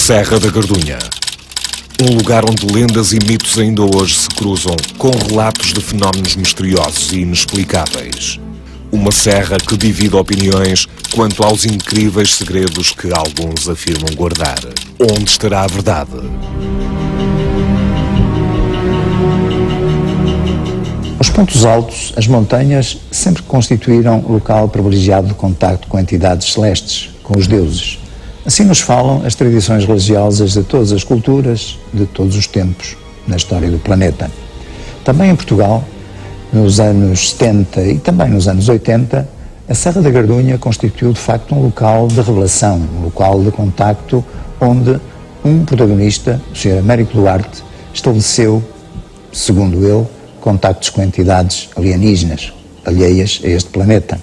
Serra da Gardunha. Um lugar onde lendas e mitos ainda hoje se cruzam com relatos de fenómenos misteriosos e inexplicáveis. Uma serra que divide opiniões quanto aos incríveis segredos que alguns afirmam guardar. Onde estará a verdade? Os pontos altos, as montanhas, sempre constituíram local privilegiado de contacto com entidades celestes, com os deuses. Assim nos falam as tradições religiosas de todas as culturas, de todos os tempos, na história do planeta. Também em Portugal, nos anos 70 e também nos anos 80, a Serra da Gardunha constituiu de facto um local de revelação, um local de contacto onde um protagonista, o Sr. Américo Duarte, estabeleceu, segundo ele, contactos com entidades alienígenas, alheias a este planeta.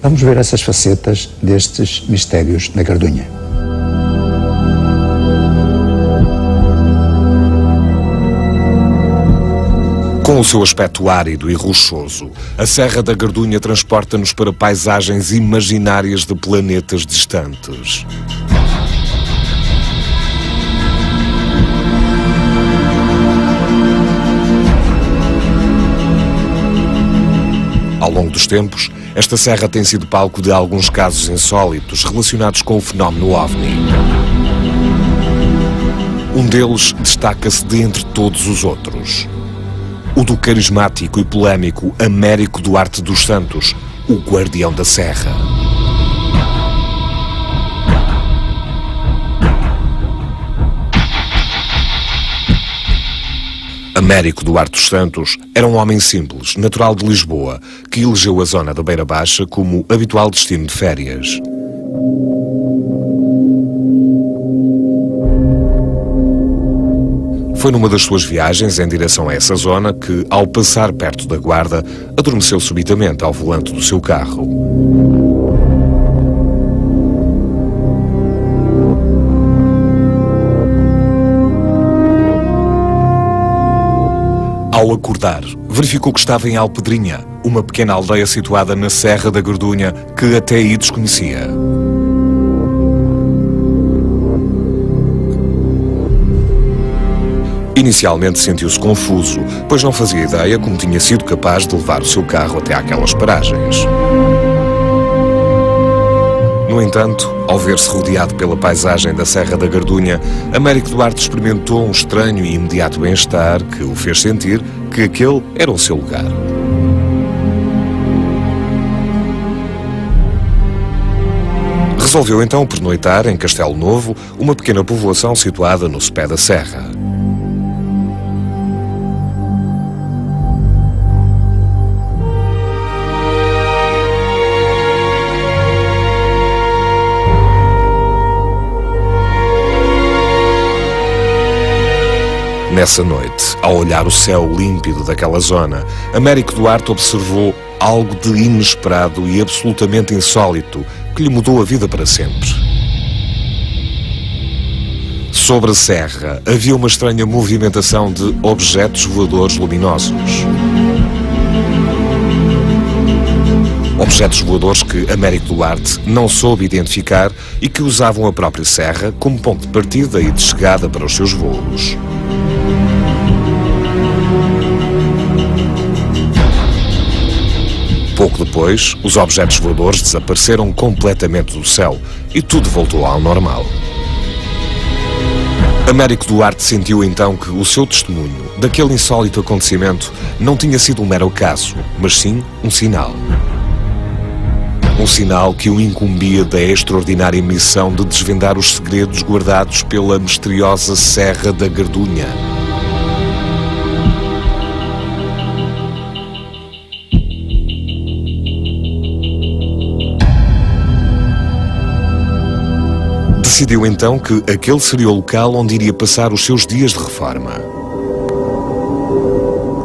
Vamos ver essas facetas destes mistérios da Gardunha. Com o seu aspecto árido e rochoso, a Serra da Gardunha transporta-nos para paisagens imaginárias de planetas distantes. Ao longo dos tempos, esta serra tem sido palco de alguns casos insólitos relacionados com o fenómeno OVNI. Um deles destaca-se de entre todos os outros. O do carismático e polémico Américo Duarte dos Santos, o Guardião da Serra. Américo Duarte dos Santos era um homem simples, natural de Lisboa, que elegeu a zona da Beira Baixa como habitual destino de férias. Foi numa das suas viagens em direção a essa zona que, ao passar perto da Guarda, adormeceu subitamente ao volante do seu carro. Ao acordar, verificou que estava em Alpedrinha, uma pequena aldeia situada na Serra da Gardunha que até aí desconhecia. Inicialmente sentiu-se confuso, pois não fazia ideia como tinha sido capaz de levar o seu carro até àquelas paragens. No entanto, ao ver-se rodeado pela paisagem da Serra da Gardunha, Américo Duarte experimentou um estranho e imediato bem-estar que o fez sentir que aquele era o seu lugar. Resolveu então pernoitar em Castelo Novo, uma pequena povoação situada no sopé da serra. Nessa noite, ao olhar o céu límpido daquela zona, Américo Duarte observou algo de inesperado e absolutamente insólito que lhe mudou a vida para sempre. Sobre a serra havia uma estranha movimentação de objetos voadores luminosos. Objetos voadores que Américo Duarte não soube identificar e que usavam a própria serra como ponto de partida e de chegada para os seus voos. Pouco depois, os objetos voadores desapareceram completamente do céu e tudo voltou ao normal. Américo Duarte sentiu então que o seu testemunho daquele insólito acontecimento não tinha sido um mero acaso, mas sim um sinal. Um sinal que o incumbia da extraordinária missão de desvendar os segredos guardados pela misteriosa Serra da Gardunha. Decidiu então que aquele seria o local onde iria passar os seus dias de reforma.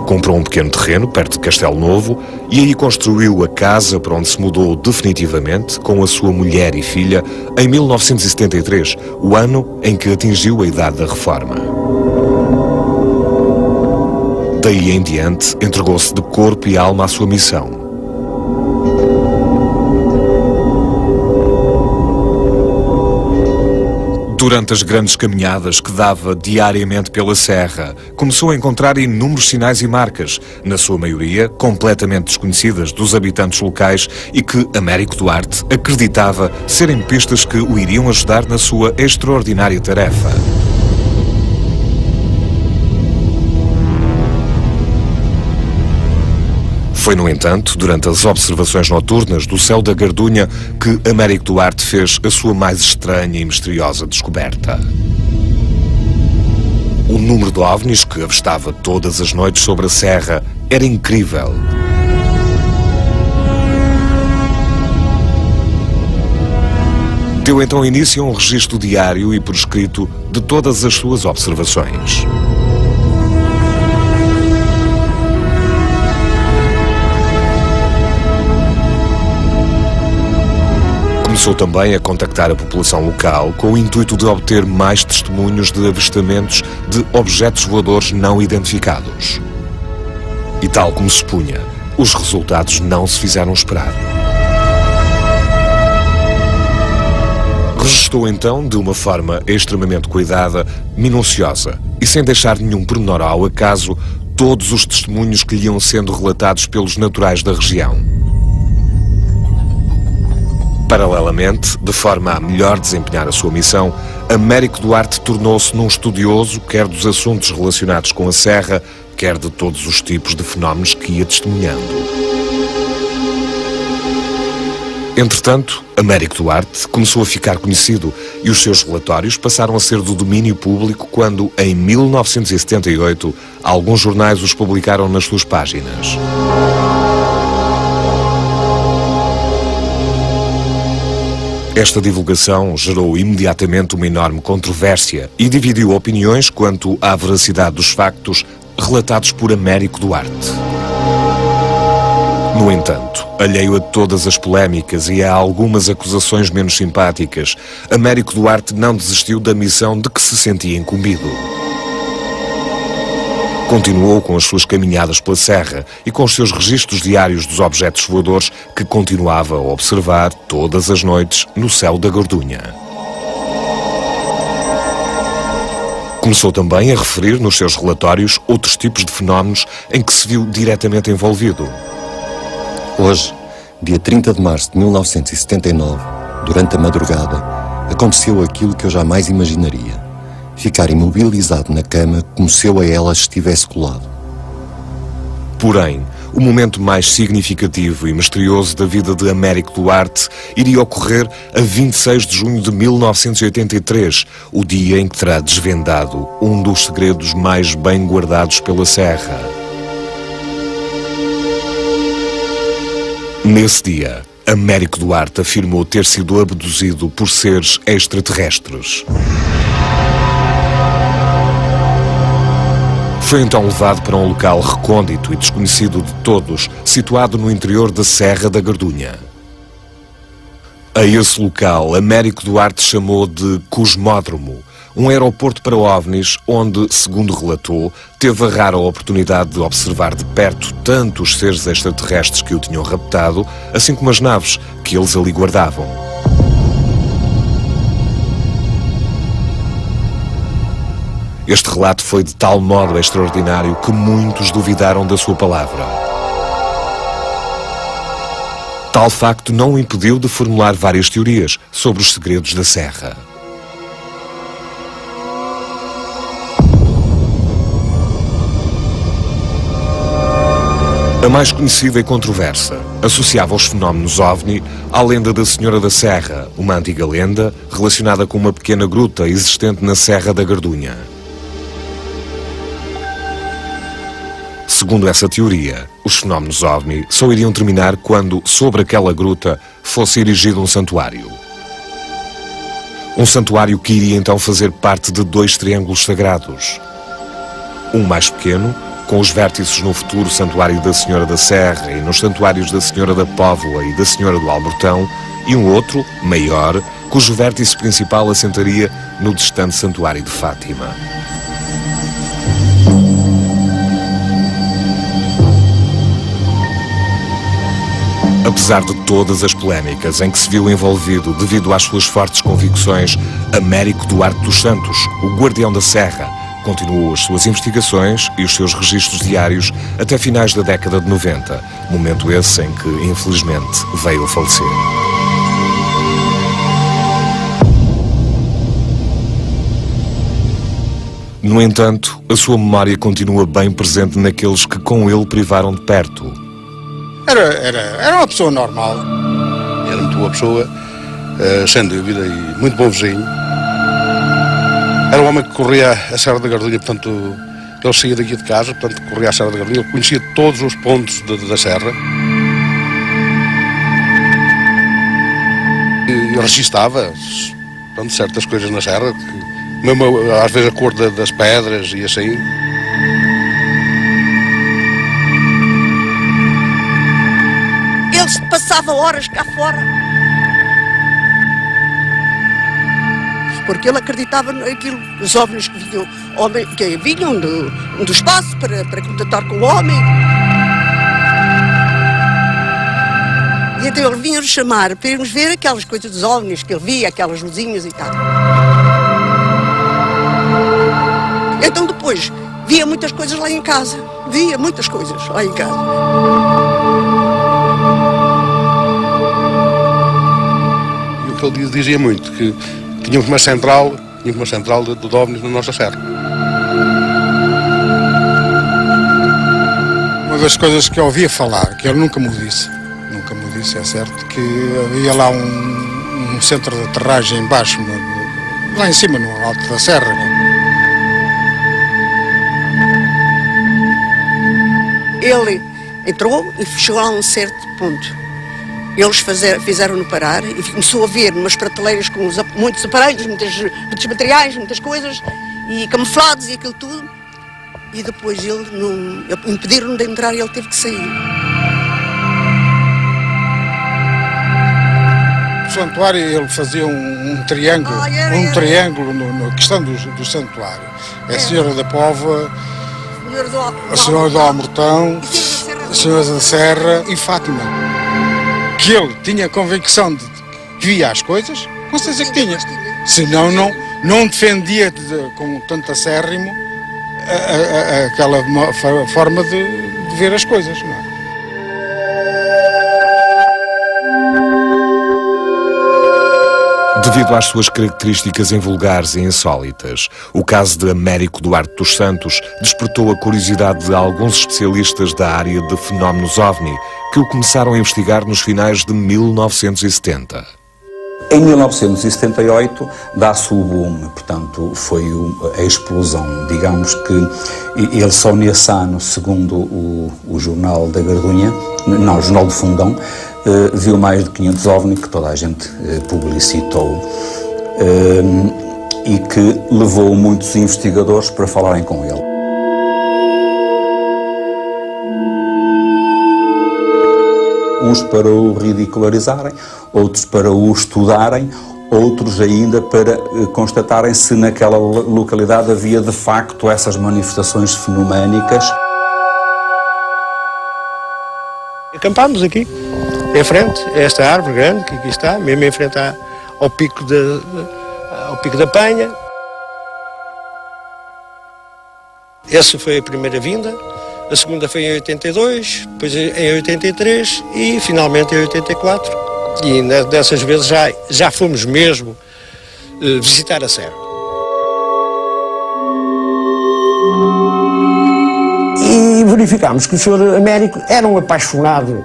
Comprou um pequeno terreno perto de Castelo Novo e aí construiu a casa para onde se mudou definitivamente com a sua mulher e filha em 1973, o ano em que atingiu a idade da reforma. Daí em diante, entregou-se de corpo e alma à sua missão. Durante as grandes caminhadas que dava diariamente pela serra, começou a encontrar inúmeros sinais e marcas, na sua maioria completamente desconhecidas dos habitantes locais e que Américo Duarte acreditava serem pistas que o iriam ajudar na sua extraordinária tarefa. Foi, no entanto, durante as observações noturnas do céu da Gardunha que Américo Duarte fez a sua mais estranha e misteriosa descoberta. O número de OVNIs que avistava todas as noites sobre a serra era incrível. Deu então início a um registro diário e por escrito de todas as suas observações. Começou também a contactar a população local com o intuito de obter mais testemunhos de avistamentos de objetos voadores não identificados. E tal como se punha, os resultados não se fizeram esperar. Registou então, de uma forma extremamente cuidada, minuciosa e sem deixar nenhum pormenor ao acaso, todos os testemunhos que lhe iam sendo relatados pelos naturais da região. Paralelamente, de forma a melhor desempenhar a sua missão, Américo Duarte tornou-se num estudioso, quer dos assuntos relacionados com a serra, quer de todos os tipos de fenómenos que ia testemunhando. Entretanto, Américo Duarte começou a ficar conhecido e os seus relatórios passaram a ser do domínio público quando, em 1978, alguns jornais os publicaram nas suas páginas. Esta divulgação gerou imediatamente uma enorme controvérsia e dividiu opiniões quanto à veracidade dos factos relatados por Américo Duarte. No entanto, alheio a todas as polémicas e a algumas acusações menos simpáticas, Américo Duarte não desistiu da missão de que se sentia incumbido. Continuou com as suas caminhadas pela serra e com os seus registros diários dos objetos voadores que continuava a observar todas as noites no céu da Gardunha. Começou também a referir nos seus relatórios outros tipos de fenómenos em que se viu diretamente envolvido. Hoje, dia 30 de março de 1979, durante a madrugada, aconteceu aquilo que eu jamais imaginaria. Ficar imobilizado na cama como se eu a ela estivesse colado. Porém, o momento mais significativo e misterioso da vida de Américo Duarte iria ocorrer a 26 de junho de 1983, o dia em que terá desvendado um dos segredos mais bem guardados pela serra. Nesse dia, Américo Duarte afirmou ter sido abduzido por seres extraterrestres. Foi então levado para um local recôndito e desconhecido de todos, situado no interior da Serra da Gardunha. A esse local, Américo Duarte chamou de Cosmódromo, um aeroporto para OVNIs onde, segundo relatou, teve a rara oportunidade de observar de perto tanto os seres extraterrestres que o tinham raptado, assim como as naves que eles ali guardavam. Este relato foi de tal modo extraordinário que muitos duvidaram da sua palavra. Tal facto não o impediu de formular várias teorias sobre os segredos da serra. A mais conhecida e controversa associava os fenómenos OVNI à lenda da Senhora da Serra, uma antiga lenda relacionada com uma pequena gruta existente na Serra da Gardunha. Segundo essa teoria, os fenómenos OVNI só iriam terminar quando, sobre aquela gruta, fosse erigido um santuário. Um santuário que iria então fazer parte de dois triângulos sagrados. Um mais pequeno, com os vértices no futuro santuário da Senhora da Serra e nos santuários da Senhora da Póvoa e da Senhora do Albortão, e um outro, maior, cujo vértice principal assentaria no distante santuário de Fátima. Apesar de todas as polémicas em que se viu envolvido devido às suas fortes convicções, Américo Duarte dos Santos, o guardião da Serra, continuou as suas investigações e os seus registros diários até finais da década de 90, momento esse em que, infelizmente, veio a falecer. No entanto, a sua memória continua bem presente naqueles que com ele privaram de perto. Era uma pessoa normal. Era muito boa pessoa, sem dúvida, e muito bom vizinho. Era um homem que corria a Serra da Gardunha, portanto, ele saía daqui de casa, portanto, corria a Serra da Gardunha, ele conhecia todos os pontos da serra. E registava, portanto, certas coisas na serra, mesmo às vezes a cor das pedras e assim. Ele passava horas cá fora. Porque ele acreditava naquilo, os OVNIs que vinham do espaço para contatar com o homem. E então ele vinha-nos chamar para irmos ver aquelas coisas dos OVNIs que ele via, aquelas luzinhas e tal. Então depois via muitas coisas lá em casa. Via muitas coisas lá em casa. E o que ele dizia muito, que tínhamos uma central de OVNIs na nossa serra. Uma das coisas que eu ouvia falar, que ele nunca me disse, é certo, que havia lá um centro de aterragem embaixo, lá em cima, no alto da serra. Ele entrou e chegou a um certo ponto. Eles fizeram-no parar e começou a ver umas prateleiras com muitos aparelhos, muitos materiais, muitas coisas, e camuflados e aquilo tudo. E depois impediram-no de entrar e ele teve que sair. O santuário, ele fazia um triângulo, na questão do santuário. A Senhora da Póvoa, a Senhora do Almortão, a Senhora da Serra e Fátima. Que ele tinha a convicção de que via as coisas, com certeza que tinha. Senão não defendia com tanto acérrimo aquela forma de ver as coisas. Não é? Devido às suas características invulgares e insólitas, o caso de Américo Duarte dos Santos despertou a curiosidade de alguns especialistas da área de fenómenos OVNI, que o começaram a investigar nos finais de 1970. Em 1978 dá-se o boom, portanto foi a explosão. Digamos que ele só nesse ano, segundo o Jornal da Gardunha, não, o Jornal do Fundão, viu mais de 500 OVNI que toda a gente publicitou e que levou muitos investigadores para falarem com ele. Uns para o ridicularizarem, outros para o estudarem, outros ainda para constatarem se naquela localidade havia de facto essas manifestações fenoménicas. Acampámos aqui, em frente, a esta árvore grande que aqui está, mesmo em frente ao pico da Penha. Essa foi a primeira vinda, a segunda foi em 82, depois em 83 e finalmente em 84. E dessas vezes já fomos mesmo visitar a serra. E verificámos que o Sr. Américo era um apaixonado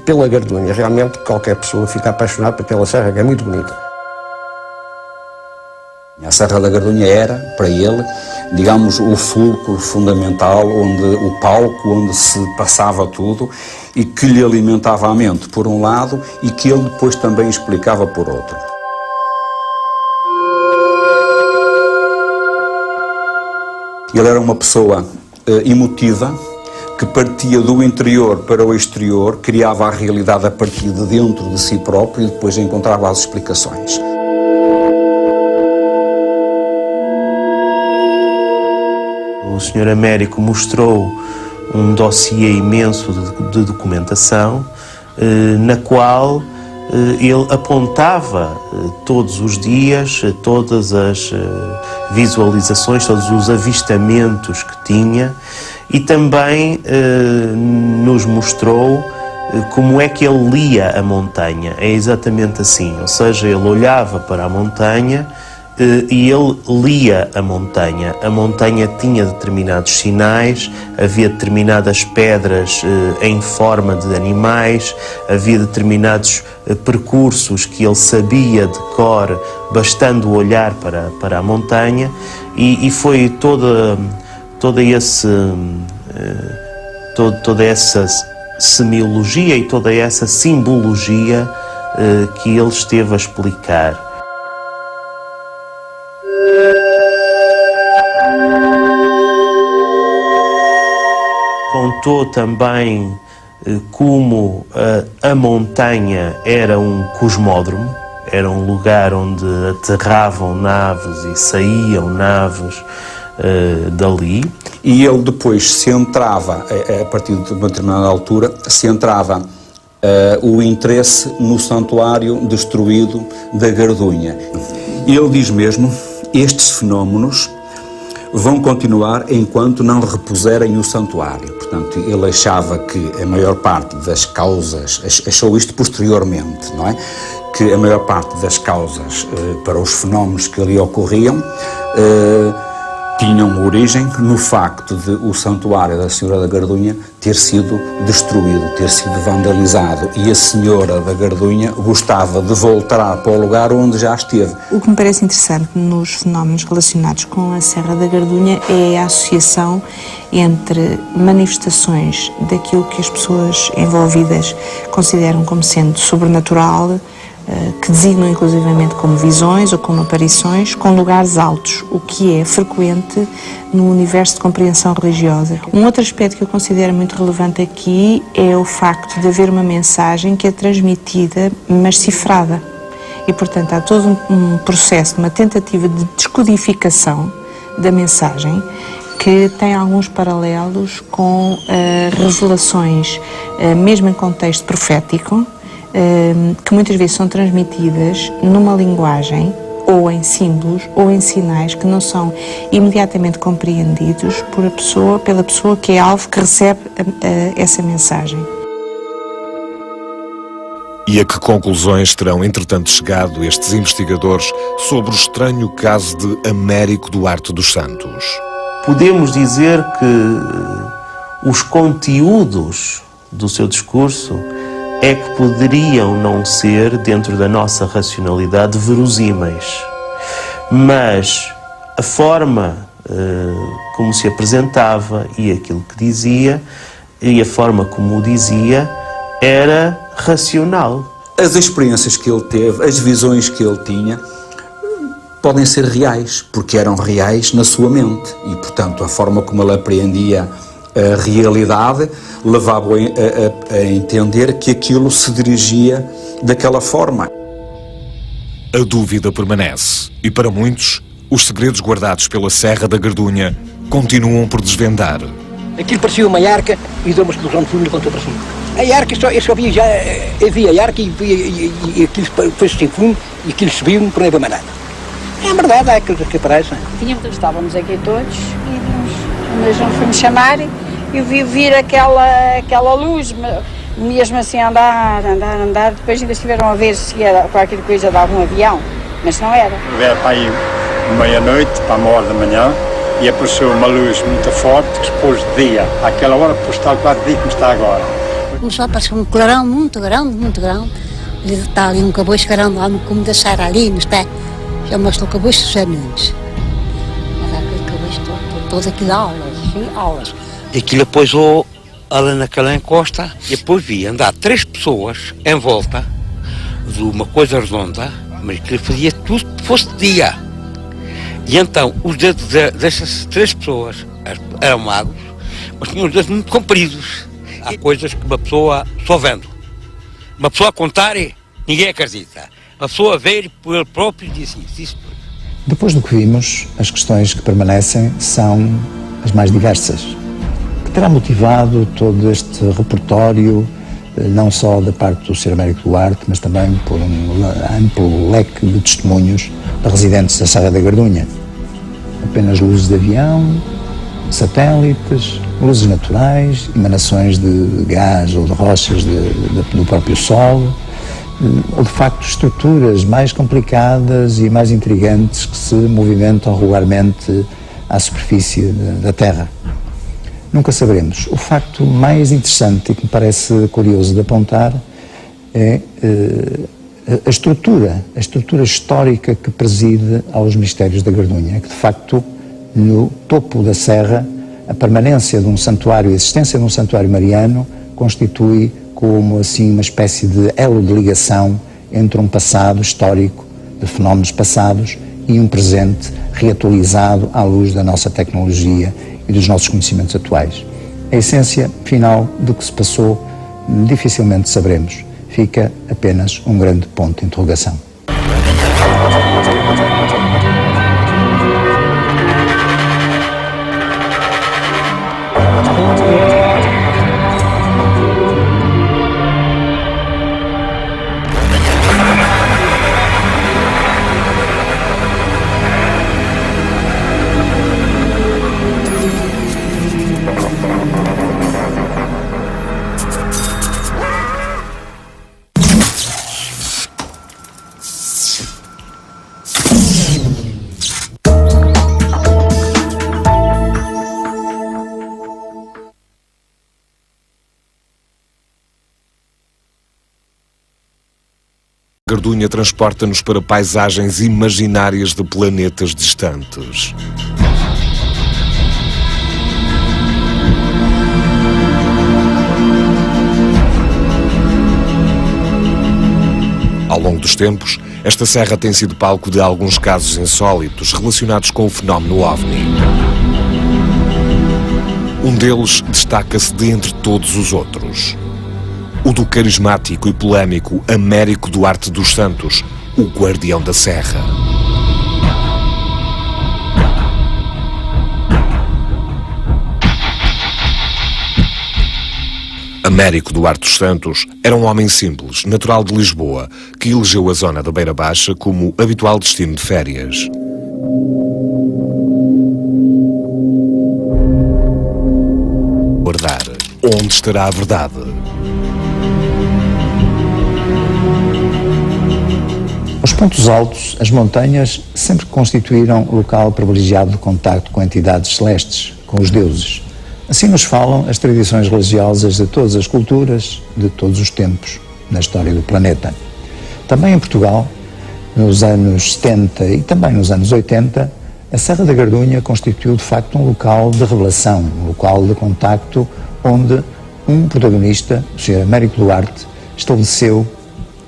pela Gardunha. Realmente qualquer pessoa fica apaixonada por aquela serra, que é muito bonita. A Serra da Gardunha era, para ele, digamos, o fulcro fundamental, o palco onde se passava tudo e que lhe alimentava a mente, por um lado, e que ele depois também explicava por outro. Ele era uma pessoa emotiva, que partia do interior para o exterior, criava a realidade a partir de dentro de si próprio e depois encontrava as explicações. O Sr. Américo mostrou um dossiê imenso de documentação na qual ele apontava todos os dias, todas as visualizações, todos os avistamentos que tinha, e também nos mostrou como é que ele lia a montanha. É exatamente assim, ou seja, ele olhava para a montanha e ele lia a montanha. A montanha tinha determinados sinais, havia determinadas pedras em forma de animais, havia determinados percursos que ele sabia de cor, bastando olhar para a montanha, e foi toda essa semiologia e toda essa simbologia que ele esteve a explicar. Contou também como a montanha era um cosmódromo, era um lugar onde aterravam naves e saíam naves dali. E ele depois centrava, a partir de uma determinada altura, centrava o interesse no santuário destruído da Gardunha. Ele diz mesmo: estes fenómenos vão continuar enquanto não repuserem o santuário. Portanto, ele achava que a maior parte das causas, achou isto posteriormente, não é? Que a maior parte das causas para os fenómenos que ali ocorriam tinham origem no facto de o santuário da Senhora da Gardunha ter sido destruído, ter sido vandalizado, e a Senhora da Gardunha gostava de voltar para o lugar onde já esteve. O que me parece interessante nos fenómenos relacionados com a Serra da Gardunha é a associação entre manifestações daquilo que as pessoas envolvidas consideram como sendo sobrenatural, que designam inclusivamente como visões ou como aparições, com lugares altos, o que é frequente no universo de compreensão religiosa. Um outro aspecto que eu considero muito relevante aqui é o facto de haver uma mensagem que é transmitida, mas cifrada. E, portanto, há todo um processo, uma tentativa de descodificação da mensagem que tem alguns paralelos com revelações, mesmo em contexto profético, que muitas vezes são transmitidas numa linguagem, ou em símbolos, ou em sinais que não são imediatamente compreendidos pela pessoa que é alvo, que recebe essa mensagem. E a que conclusões terão, entretanto, chegado estes investigadores sobre o estranho caso de Américo Duarte dos Santos? Podemos dizer que os conteúdos do seu discurso é que poderiam não ser, dentro da nossa racionalidade, verosímeis. Mas a forma como se apresentava e aquilo que dizia, e a forma como o dizia, era racional. As experiências que ele teve, as visões que ele tinha, podem ser reais, porque eram reais na sua mente. E, portanto, a forma como ele apreendia a realidade levava-o a entender que aquilo se dirigia daquela forma. A dúvida permanece e, para muitos, os segredos guardados pela Serra da Gardunha continuam por desvendar. Aquilo parecia uma arca e deu uma explosão de fumo e levantou para cima. A arca, eu só via, havia a arca e aquilo foi-se sem fumo e aquilo subiu por nem para nada. É verdade, é aquilo que aparece. Estávamos aqui todos e nós não fomos chamar e vir aquela luz, mesmo assim andar, depois ainda estiveram a ver se era qualquer coisa de algum avião, mas não era. Era para aí meia-noite, para 1h da manhã, e apareceu uma luz muito forte que se pôs de dia, àquela hora pôs tal quase de dia como está agora. Começou a aparecer um clarão muito grande, e está ali um caboço grande lá como da Serra ali, não está? Chama-se o caboço dos Aninhos. Era aquele caboço todo aquilo aulas. E aquilo pousou ali naquela encosta e depois vi andar 3 pessoas em volta de uma coisa redonda, mas que fazia tudo que fosse de dia. E então os dedos dessas 3 pessoas eram magos, mas tinham os dedos muito compridos. Há coisas que uma pessoa só vendo. Uma pessoa a contar, ninguém acredita. A pessoa ver por ele próprio e diz isso. Depois do que vimos, as questões que permanecem são as mais diversas. Que terá motivado todo este repertório não só da parte do Sr. Américo Duarte, mas também por um amplo leque de testemunhos de residentes da Serra da Gardunha. Apenas luzes de avião, satélites, luzes naturais, emanações de gás ou de rochas do próprio solo, ou de facto estruturas mais complicadas e mais intrigantes que se movimentam regularmente à superfície da Terra. Nunca saberemos. O facto mais interessante e que me parece curioso de apontar é a estrutura histórica que preside aos mistérios da Gardunha, que de facto no topo da serra a permanência de um santuário, a existência de um santuário mariano constitui como assim uma espécie de elo de ligação entre um passado histórico de fenómenos passados e um presente reatualizado à luz da nossa tecnologia e dos nossos conhecimentos atuais. A essência final do que se passou dificilmente saberemos. Fica apenas um grande ponto de interrogação. Gardunha transporta-nos para paisagens imaginárias de planetas distantes. Ao longo dos tempos, esta serra tem sido palco de alguns casos insólitos relacionados com o fenómeno OVNI. Um deles destaca-se de entre todos os outros. O do carismático e polémico Américo Duarte dos Santos, o Guardião da Serra. Américo Duarte dos Santos era um homem simples, natural de Lisboa, que elegeu a zona da Beira Baixa como habitual destino de férias. Guardar. Onde estará a verdade? Os pontos altos, as montanhas, sempre constituíram local privilegiado de contacto com entidades celestes, com os deuses. Assim nos falam as tradições religiosas de todas as culturas, de todos os tempos, na história do planeta. Também em Portugal, nos anos 70 e também nos anos 80, a Serra da Gardunha constituiu de facto um local de revelação, um local de contacto onde um protagonista, o Sr. Américo Duarte, estabeleceu,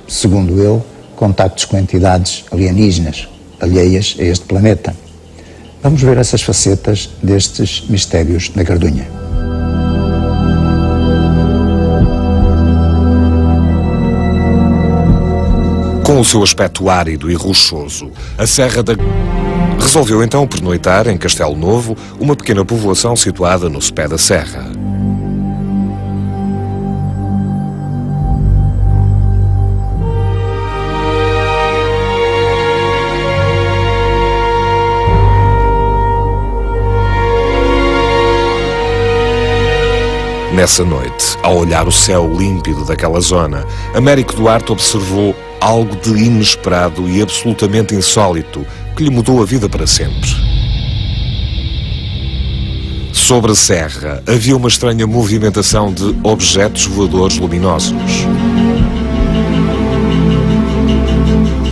segundo ele, contactos com entidades alienígenas, alheias a este planeta. Vamos ver essas facetas destes mistérios da Gardunha. Com o seu aspecto árido e rochoso, a Serra da... resolveu então pernoitar em Castelo Novo, uma pequena povoação situada no sopé da serra. Nessa noite, ao olhar o céu límpido daquela zona, Américo Duarte observou algo de inesperado e absolutamente insólito que lhe mudou a vida para sempre. Sobre a serra havia uma estranha movimentação de objetos voadores luminosos.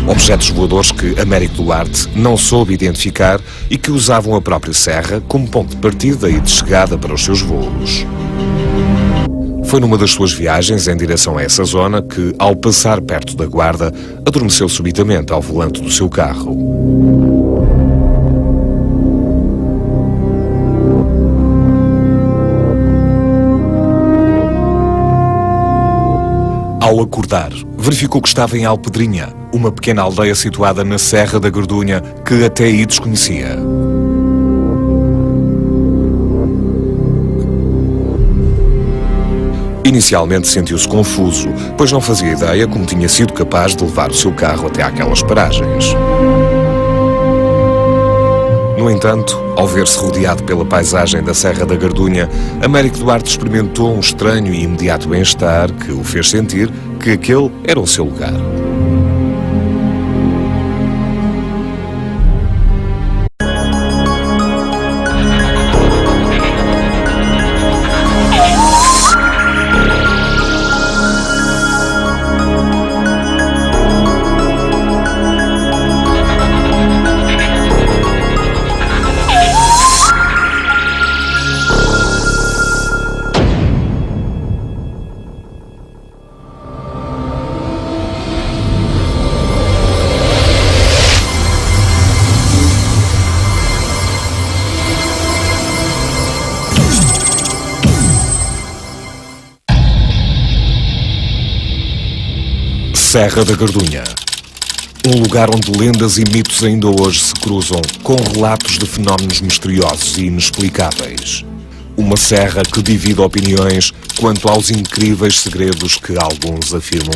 Objetos voadores que Américo Duarte não soube identificar e que usavam a própria serra como ponto de partida e de chegada para os seus voos. Foi numa das suas viagens em direção a essa zona que, ao passar perto da Guarda, adormeceu subitamente ao volante do seu carro. Ao acordar, verificou que estava em Alpedrinha, uma pequena aldeia situada na Serra da Gardunha que até aí desconhecia. Inicialmente sentiu-se confuso, pois não fazia ideia como tinha sido capaz de levar o seu carro até àquelas paragens. No entanto, ao ver-se rodeado pela paisagem da Serra da Gardunha, Américo Duarte experimentou um estranho e imediato bem-estar que o fez sentir que aquele era o seu lugar. Serra da Gardunha. Um lugar onde lendas e mitos ainda hoje se cruzam com relatos de fenómenos misteriosos e inexplicáveis. Uma serra que divide opiniões quanto aos incríveis segredos que alguns afirmam